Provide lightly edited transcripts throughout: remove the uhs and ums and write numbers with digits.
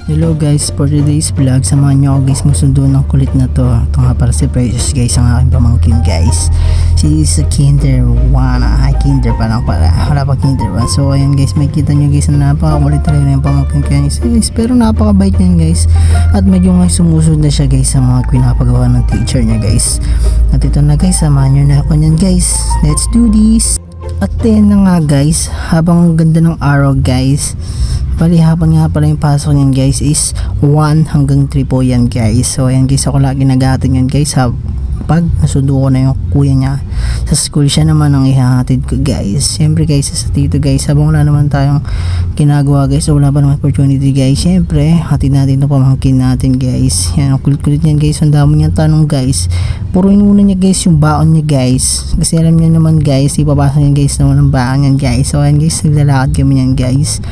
Hello guys, for today's vlog, samahan nyo ako guys magsundo ng kulit na to. Ito nga para si Precious guys, ang aking pamangkin guys. She is a kinder 1, kinder pa lang pala, wala pa kinder 1. So ayan guys, makikita nyo guys na napakakulit talaga na yung pamangkin guys. Pero napakabait niyan guys. At medyo nga sumusunod na siya guys sa mga pinapagawa ng teacher niya guys. At ito na guys, samahan nyo na ako niyan guys. Let's do this! At then na nga guys, habang ganda ng araw guys, hapon nga pala yung pasok niyan guys is 1 hanggang 3 po yan guys. So ayan guys, ako lagi naghahatid yan guys pag nasundo ko na yung kuya niya sa school. Siya naman ang ihahatid ko guys. Siyempre guys, sa tito guys, habang wala naman tayong ginagawa guys, so wala pa naman opportunity guys, siyempre hatid natin ito pamangkin natin guys. Yan, ang kulit-kulit niyan guys, ang dami niyang tanong guys. Puro inuna niya guys yung baon niya guys, kasi alam niya naman guys, ipapasa niya guys na walang baon yan guys. So ayan guys, naglalakad kami yan guys.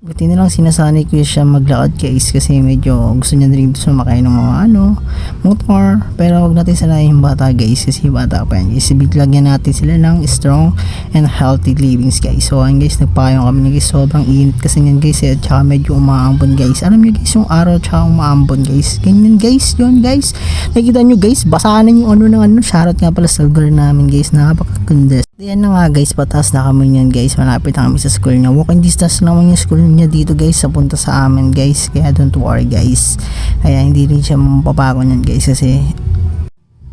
Buti na lang sinasanay ko siya maglakad guys, kasi medyo gusto niya rin sumakay ng mga motor. Pero wag natin sanayin yung bata guys, kasi bata pa yan guys. Bigyan natin sila ng strong and healthy livings guys. So ayan guys, nagpayong kami guys, sobrang init kasi yan guys at saka medyo umaambon guys. Alam niyo guys, yung araw tsaka umaambon guys, ganyan guys, yun guys. Nakikita nyo guys, basahan yung shoutout nga pala sa lugar namin guys, napakaganda. Yan na nga guys, patas na kami niyan guys, malapit na kami sa school niya. Walking distance naman yung school niya dito guys, sa punta sa amin guys, kaya don't worry guys. Kaya hindi rin siya mapapago niyan guys, kasi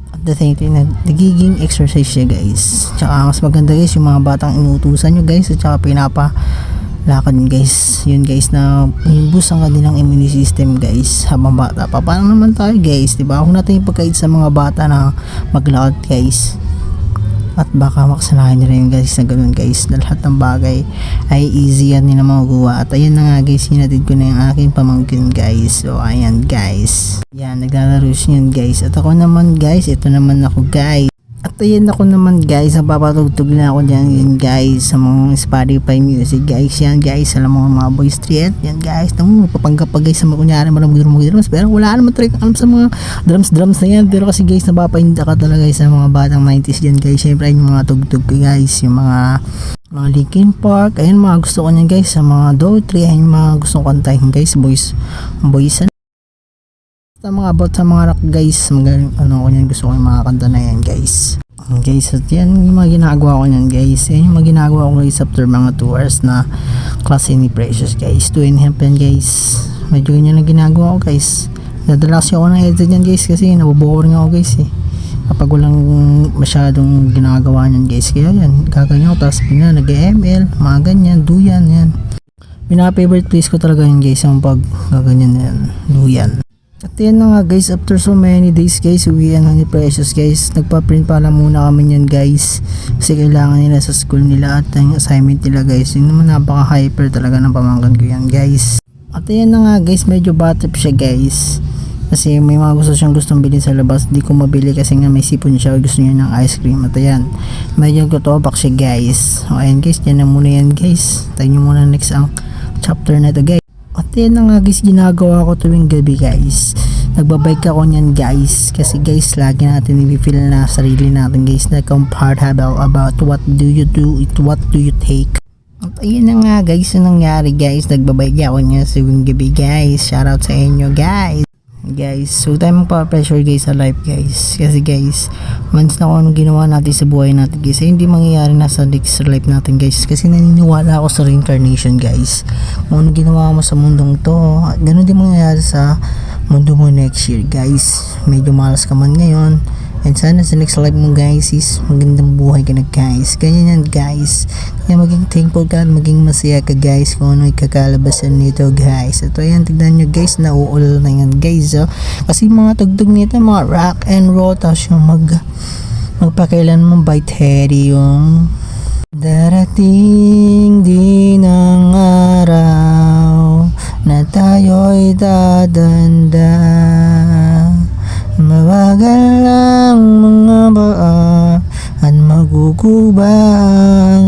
at the same time nagiging exercise siya guys. Tsaka mas maganda guys yung mga batang inutusan nyo guys, at tsaka pinapalakad guys, yun guys, na i-boost ang kanilang immune system guys habang bata pa. Paano naman tayo guys, diba? Huwag natin ipagkait sa mga bata na maglakad guys, at baka makasanayan nila yung guys na ganun guys, na lahat ng bagay ay easy yan nila magawa. At ayan na nga guys, hinatid ko na yung aking pamangkin guys. So ayan guys, yan, naglalaro siya yun guys. At ako naman guys, ito naman ako guys. At ayan ako naman guys, napapatugtog na ako dyan yun guys sa mga Spotify music guys. Yan guys, alam mo mga boy street yan guys, papanggap pa guys sa mga kunyari drums, pero wala naman talaga alam sa mga drums na yan. Pero kasi guys, napapahinda ka talaga guys sa mga batang 90s dyan guys. Syempre ayun yung mga tugtog ko guys, yung mga Linkin Park, ayun mga gusto ko nyan guys, sa mga Daughtry, ayun yung mga gusto ko kantahin guys, boys sa mga about sa mga rock guys, magaling ko yan, gusto ko yung mga kanta na yan guys. Guys, at yan yung mga ginagawa ko yan guys. Yan yung mga ginagawa ko guys after mga 2 hours na klase ni Precious guys. 2 and a half yan guys, medyo ganyan na ginagawa ko guys. Nadalas ako ng edit yan guys, kasi naboboring ako guys kapag walang masyadong ginagawa yan guys. Kaya yan, gaganyan ko, tapos nag-ML, mga ganyan, duyan yan. Pinaka-favorite place ko talaga yan guys, yung pag gaganyan yan, duyan. At yan na nga guys, after so many days guys, uwian na ni Precious guys. Nagpa-print pala muna kami yan guys, kasi kailangan nila sa school nila at yung assignment nila guys. Yun naman, napaka-hyper talaga ng pamangkin ko yan guys. At yan na nga guys, medyo bad trip siya guys, kasi may mga gustong bilhin sa labas. Di ko mabili kasi nga may sipon siya, gusto niya ng ice cream. At ayan, medyo gutobak siya guys. O ayan guys, yan na muna yan guys. Tayo nyo muna next ang chapter na ito guys. At yan na nga guys, ginagawa ko tuwing gabi guys. Nagbabike ako nyan guys, kasi guys lagi natin i-feel na sarili natin guys na comfortable about what do you do, what do you take. At ayun na nga guys, yung nangyari guys, nagbabike ako nyan tuwing gabi guys. Shoutout sa inyo guys. So tayo magpa-pressure guys sa life guys, kasi guys once na kung anong ginawa natin sa buhay natin guys, ay hindi mangyayari na sa next life natin guys, kasi naniniwala ako sa reincarnation guys. Kung anong ginawa mo sa mundong to, ganun din mangyayari sa mundo mo next year guys. Medyo malas ka man ngayon, and sana sa next life mo guys is magandang buhay ka na guys. Ganyan yan guys, kaya maging thankful ka, maging masaya ka guys kung ano ikakalabasan nito guys. Ito yan, tignan nyo guys, nauulol na yan guys kasi mga tugtog nito mga rock and roll, tapos yung magpakailan mong bite heady yung darating din ang araw na tayo'y dadanda, mawagal lang mga paa at magugubang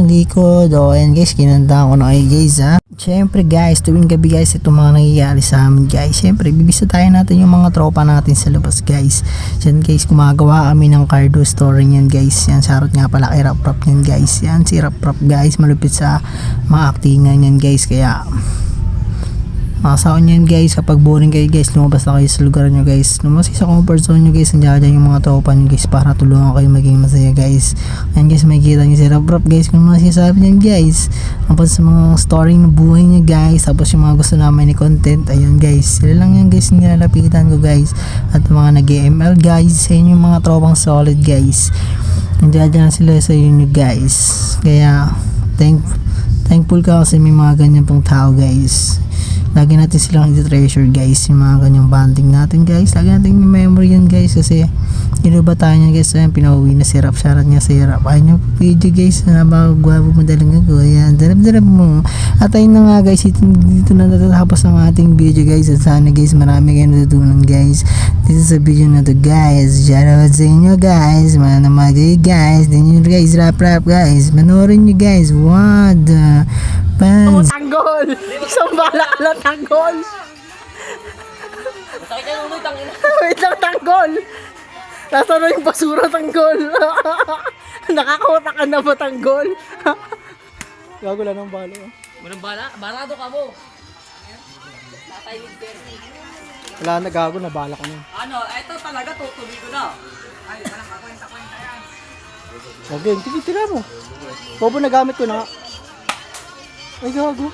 likod. O yan guys, kinanta ko na kayo guys Syempre guys, tuwing gabi guys, itong mga nangyayari sa amin guys. Syempre, bibisitahin natin yung mga tropa natin sa labas guys. Yan guys, gumagawa kami ng cardo story yan guys. Yan, shoutout nga pala kay Rap Rap yan guys. Yan, si Rap Rap guys, malupit sa mga actingan yan guys. Kaya Makasaon nyo yun guys, kapag boring kayo guys, lumabas na kayo sa lugar nyo guys. Lumabas kayo sa comfort zone nyo guys, nandiyan dyan yung mga tropa nyo guys para tulungan kayo maging masaya guys. Ayan guys, makikita nyo si Rap guys kung mga sinasabi nyo guys. Tapos sa mga story ng buhay nyo guys, tapos yung mga gusto namin ni content, ayan guys, sila lang yan guys nilalapitan ko guys. At mga nag-ML guys, sa inyo yung mga tropang solid guys. Nandiyan dyan sila sa inyo guys. Kaya thankful ka kasi may mga ganyan pong tao guys. Lagi natin silang i-treasure guys, yung mga ganyang banding natin guys. Lagi natin yung memory yan guys, kasi ba tayo niya guys. Ayan, pinauwi na si Rap, shoutout niya si Rap. Ayun yung video guys, na magwabo mo dalang ako. Ayan, darab mo. At ayun na nga guys, dito na natatapos ang ating video guys. At sana guys, marami kayong natutunan guys dito sa video na to guys. Shoutout sa inyo guys, mga namagay guys. Din yun guys, Rap guys, manoorin nyo guys. What the fans. Tanggol! Isang bala lang tanggol! Sakit ka ng tangina. Wait lang, tanggol! Nasa na yung basura, tanggol? Nakakauta ka na ba, tanggol? Gago lang ng bala. Walang bala? Barado ka mo. Tatay with bear. Wala na, gago na, bala ka na. Ano, eto talaga tutuloy ko na. Ay, walang kakwenta-kwenta yan. Okay, tira mo. Bobo na gamit ko na nga. Ay, gago.